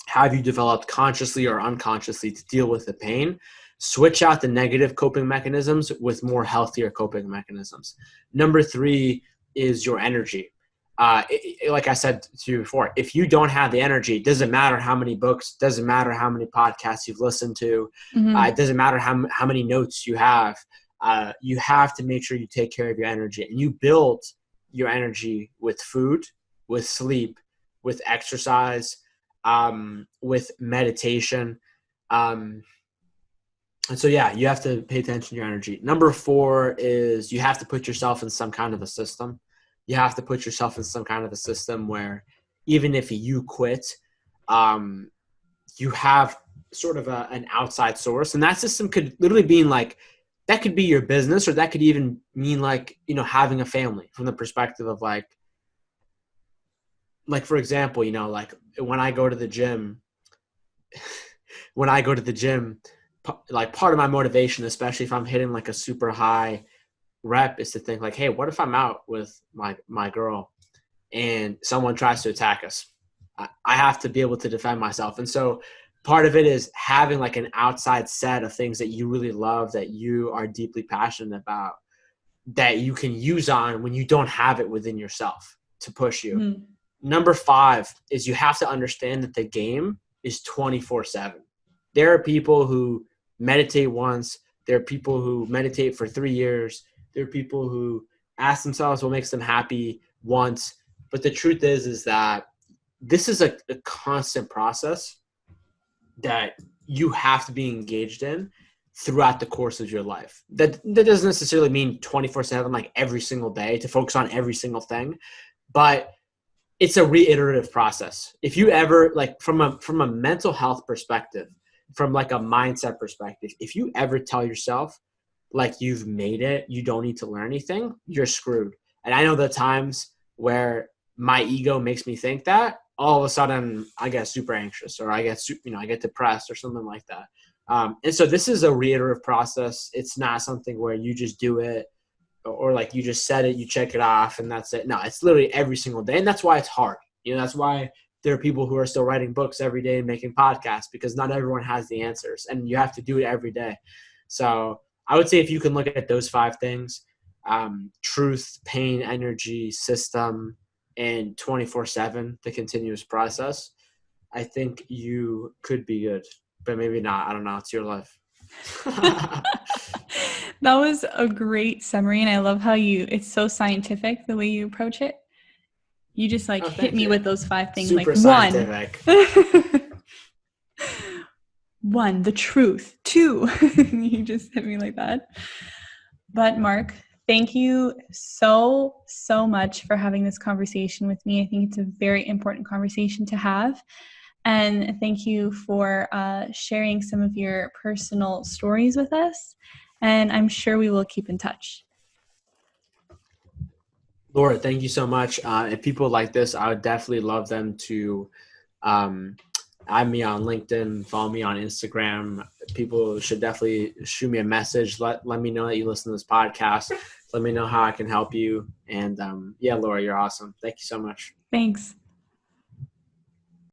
have you developed consciously or unconsciously to deal with the pain? Switch out the negative coping mechanisms with more healthier coping mechanisms. Number three is your energy. Like I said to you before, if you don't have the energy, it doesn't matter how many books, doesn't matter how many podcasts you've listened to, it doesn't matter how many notes you have. You have to make sure you take care of your energy. And you build your energy with food, with sleep, with exercise, with meditation. And so, yeah, you have to pay attention to your energy. Number four is you have to put yourself in some kind of a system. You have to put yourself in some kind of a system where even if you quit, you have sort of an outside source. And that system could literally be that could be your business, or that could even mean having a family from the perspective of like for example, when I go to the gym, part of my motivation, especially if I'm hitting a super high rep, is to think hey, what if I'm out with my girl and someone tries to attack us? I have to be able to defend myself. And so part of it is having an outside set of things that you really love, that you are deeply passionate about, that you can use on when you don't have it within yourself to push you. Mm-hmm. Number five is you have to understand that the game is 24/7. There are people who meditate once. There are people who meditate for 3 years. There are people who ask themselves what makes them happy once. But the truth is that this is a constant process that you have to be engaged in throughout the course of your life. That doesn't necessarily mean 24/7, every single day, to focus on every single thing, but it's a reiterative process. If you ever from a mental health perspective, from a mindset perspective, if you ever tell yourself you've made it, you don't need to learn anything, you're screwed. And I know the times where my ego makes me think that, all of a sudden I get super anxious, or I get depressed or something like that. And so this is a reiterative process. It's not something where you just do it, or you just set it, you check it off, and that's it. No, it's literally every single day. And that's why it's hard. That's why there are people who are still writing books every day and making podcasts, because not everyone has the answers, and you have to do it every day. So I would say if you can look at those 5 things, truth, pain, energy, system, and 24/7, the continuous process, I think you could be good, but maybe not. I don't know. It's your life. That was a great summary. And I love how it's so scientific, the way you approach it. You just hit me with those 5 things. Super scientific. 1, the truth. 2, you just hit me like that. But Mark, thank you so much for having this conversation with me. I think it's a very important conversation to have. And thank you for sharing some of your personal stories with us. And I'm sure we will keep in touch. Laura, thank you so much. And people like this, I would definitely love them to add me on LinkedIn, follow me on Instagram. People should definitely shoot me a message. Let me know that you listen to this podcast. Let me know how I can help you. And yeah, Laura, you're awesome. Thank you so much. Thanks.